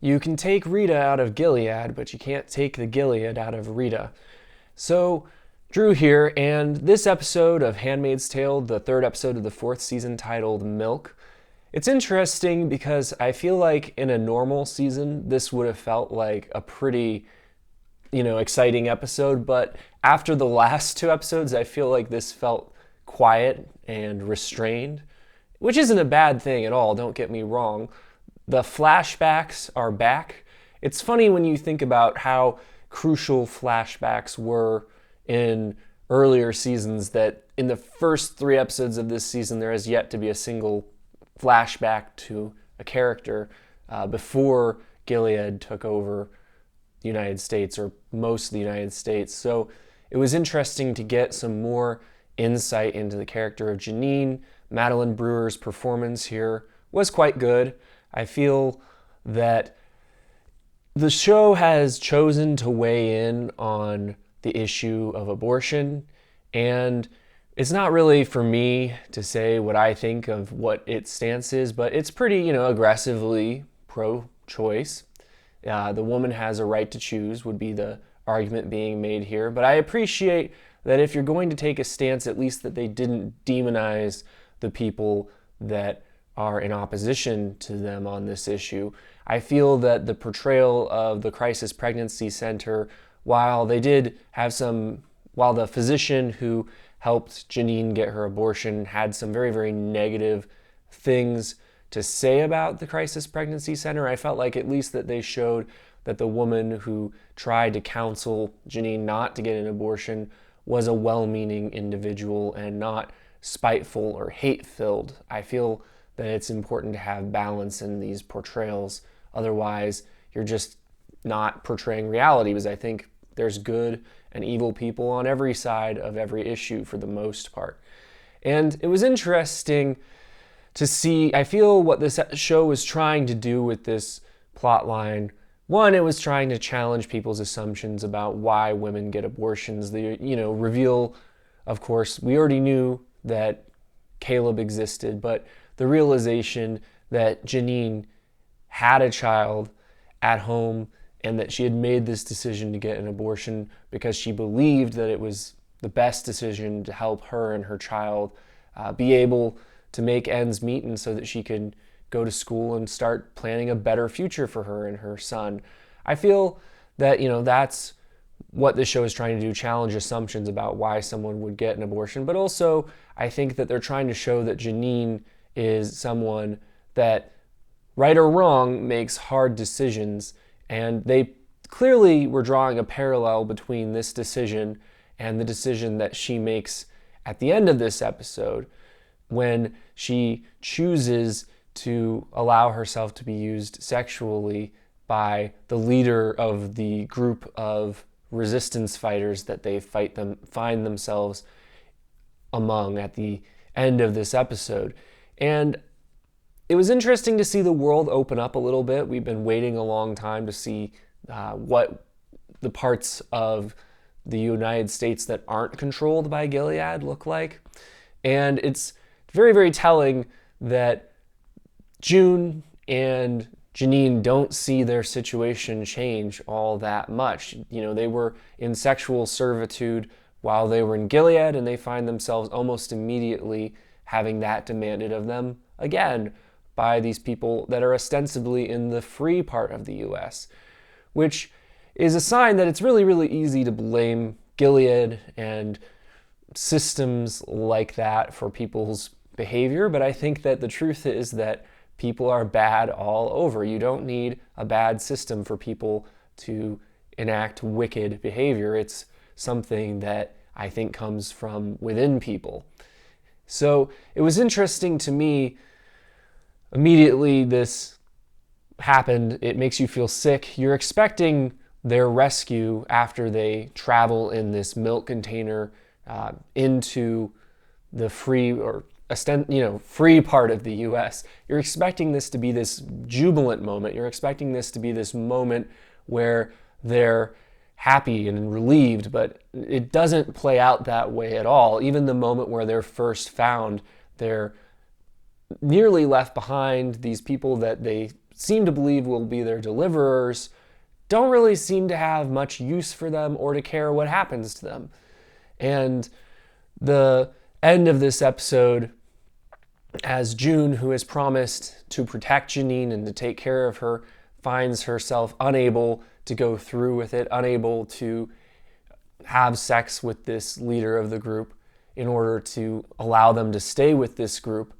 You can take Rita out of Gilead, but you can't take the Gilead out of Rita. So, Drew here, and this episode of Handmaid's Tale, the third episode of the fourth season titled Milk, it's interesting because I feel like in a normal season, this would have felt like a pretty, exciting episode, but after the last two episodes, I feel like this felt quiet and restrained, which isn't a bad thing at all, don't get me wrong. The flashbacks are back. It's funny when you think about how crucial flashbacks were in earlier seasons, that in the first three episodes of this season, there has yet to be a single flashback to a character before Gilead took over the United States, or most of the United States. So it was interesting to get some more insight into the character of Janine. Madeline Brewer's performance here was quite good. I feel that the show has chosen to weigh in on the issue of abortion, and it's not really for me to say what I think of what its stance is, but it's pretty, aggressively pro-choice. The woman has a right to choose would be the argument being made here, but I appreciate that if you're going to take a stance, at least that they didn't demonize the people that are in opposition to them on this issue. I feel that the portrayal of the Crisis Pregnancy Center, while the physician who helped Janine get her abortion had some very, very negative things to say about the Crisis Pregnancy Center, I felt like at least that they showed that the woman who tried to counsel Janine not to get an abortion was a well-meaning individual and not spiteful or hate-filled. I feel that it's important to have balance in these portrayals. Otherwise, you're just not portraying reality, because I think there's good and evil people on every side of every issue for the most part. And it was interesting to see, I feel what this show was trying to do with this plot line. One, it was trying to challenge people's assumptions about why women get abortions. The, reveal, of course, we already knew that Caleb existed, but the realization that Janine had a child at home and that she had made this decision to get an abortion because she believed that it was the best decision to help her and her child be able to make ends meet, and so that she could go to school and start planning a better future for her and her son. I feel that, that's what this show is trying to do, challenge assumptions about why someone would get an abortion. But also, I think that they're trying to show that Janine is someone that, right or wrong, makes hard decisions. And they clearly were drawing a parallel between this decision and the decision that she makes at the end of this episode, when she chooses to allow herself to be used sexually by the leader of the group of resistance fighters that they find themselves among at the end of this episode. And it was interesting to see the world open up a little bit. We've been waiting a long time to see what the parts of the United States that aren't controlled by Gilead look like. And it's very, very telling that June and Janine don't see their situation change all that much. They were in sexual servitude while they were in Gilead, and they find themselves almost immediately having that demanded of them again by these people that are ostensibly in the free part of the US, which is a sign that it's really, really easy to blame Gilead and systems like that for people's behavior. But I think that the truth is that people are bad all over. You don't need a bad system for people to enact wicked behavior. It's something that I think comes from within people. So it was interesting to me. Immediately this happened. It makes you feel sick. You're expecting their rescue after they travel in this milk container into the free part of the U.S. You're expecting this to be this jubilant moment. You're expecting this to be this moment where they're happy and relieved, but it doesn't play out that way at all. Even the moment where they're first found, they're nearly left behind. These people that they seem to believe will be their deliverers don't really seem to have much use for them or to care what happens to them. And the end of this episode, as June, who has promised to protect Janine and to take care of her, finds herself unable to go through with it, unable to have sex with this leader of the group in order to allow them to stay with this group.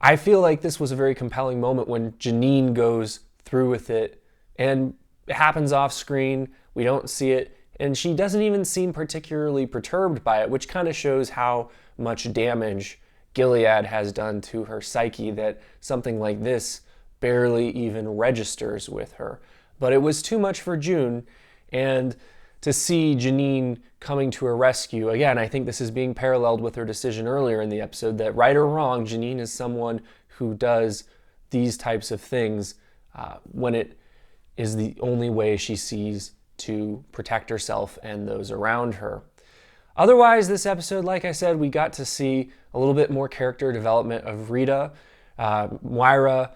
I feel like this was a very compelling moment when Janine goes through with it, and it happens off screen. We don't see it, and she doesn't even seem particularly perturbed by it, which kind of shows how much damage Gilead has done to her psyche, that something like this barely even registers with her. But it was too much for June, and to see Janine coming to her rescue, again, I think this is being paralleled with her decision earlier in the episode that, right or wrong, Janine is someone who does these types of things when it is the only way she sees to protect herself and those around her. Otherwise, this episode, like I said, we got to see a little bit more character development of Rita. Moira,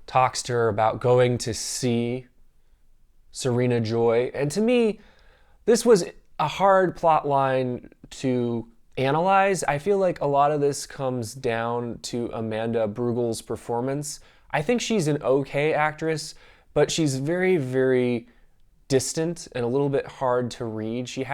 talks to her about going to see Serena Joy. And to me, this was a hard plot line to analyze. I feel like a lot of this comes down to Amanda Bruegel's performance. I think she's an okay actress, but she's very, very distant and a little bit hard to read. She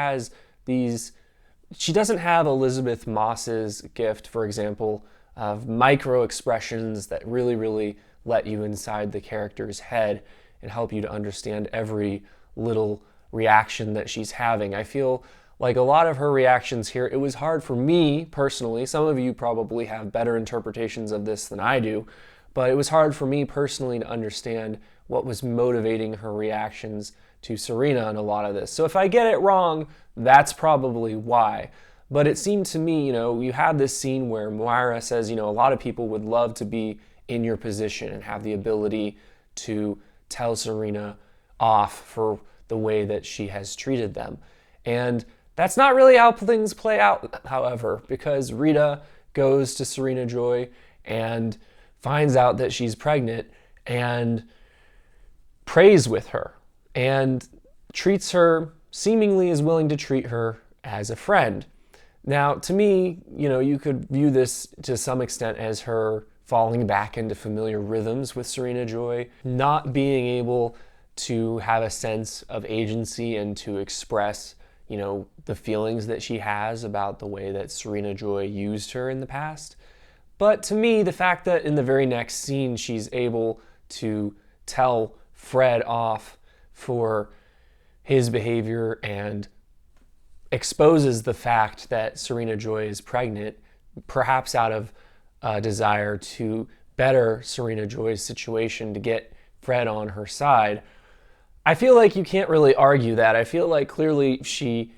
doesn't have Elisabeth Moss's gift, for example, of micro expressions that really, really let you inside the character's head and help you to understand every little reaction that she's having. I feel like a lot of her reactions here, it was hard for me personally. Some of you probably have better interpretations of this than I do, but it was hard for me personally to understand what was motivating her reactions to Serena in a lot of this. So if I get it wrong, that's probably why. But it seemed to me, you have this scene where Moira says, a lot of people would love to be in your position and have the ability to tell Serena off for the way that she has treated them. And that's not really how things play out, however, because Rita goes to Serena Joy and finds out that she's pregnant and prays with her and treats her, seemingly is willing to treat her as a friend. Now, to me, you could view this to some extent as her falling back into familiar rhythms with Serena Joy, not being able to have a sense of agency and to express, the feelings that she has about the way that Serena Joy used her in the past. But to me, the fact that in the very next scene, she's able to tell Fred off for his behavior and exposes the fact that Serena Joy is pregnant, perhaps out of a desire to better Serena Joy's situation, to get Fred on her side. I feel like you can't really argue that. I feel like clearly she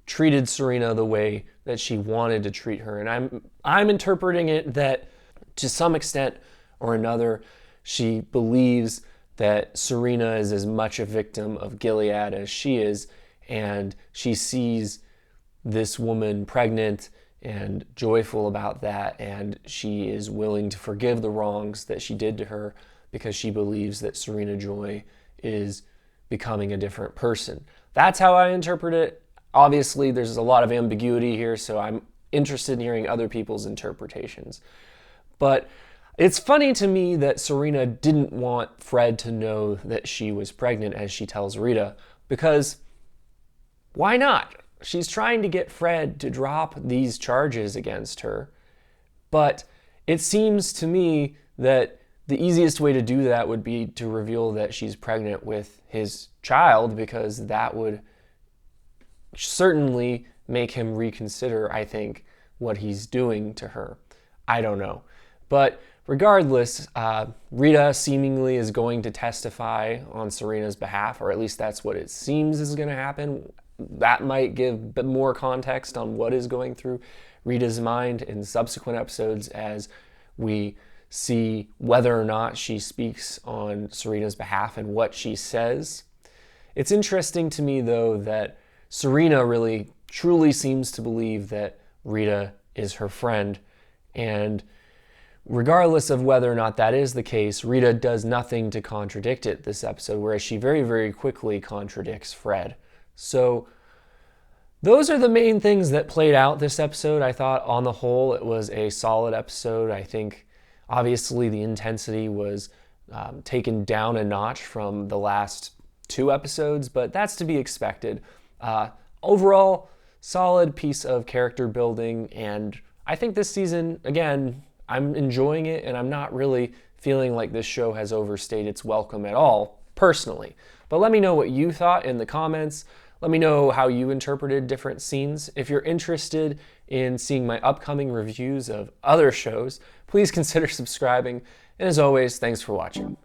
treated Serena the way that she wanted to treat her. And I'm interpreting it that to some extent or another, she believes that Serena is as much a victim of Gilead as she is, and she sees this woman pregnant and joyful about that, and she is willing to forgive the wrongs that she did to her because she believes that Serena Joy is becoming a different person. That's how I interpret it. Obviously, there's a lot of ambiguity here, so I'm interested in hearing other people's interpretations. But it's funny to me that Serena didn't want Fred to know that she was pregnant, as she tells Rita, because why not? She's trying to get Fred to drop these charges against her. But it seems to me that the easiest way to do that would be to reveal that she's pregnant with his child, because that would certainly make him reconsider, I think, what he's doing to her. I don't know. But regardless, Rita seemingly is going to testify on Serena's behalf, or at least that's what it seems is going to happen. That might give a bit more context on what is going through Rita's mind in subsequent episodes as we see whether or not she speaks on Serena's behalf and what she says. It's interesting to me, though, that Serena really truly seems to believe that Rita is her friend, and regardless of whether or not that is the case, Rita does nothing to contradict it this episode, whereas she very, very quickly contradicts Fred. So those are the main things that played out this episode. I thought on the whole it was a solid episode. I think obviously the intensity was taken down a notch from the last 2 episodes, but that's to be expected. Overall, solid piece of character building, and I think this season, again, I'm enjoying it, and I'm not really feeling like this show has overstayed its welcome at all, personally. But let me know what you thought in the comments. Let me know how you interpreted different scenes. If you're interested in seeing my upcoming reviews of other shows, please consider subscribing. And as always, thanks for watching.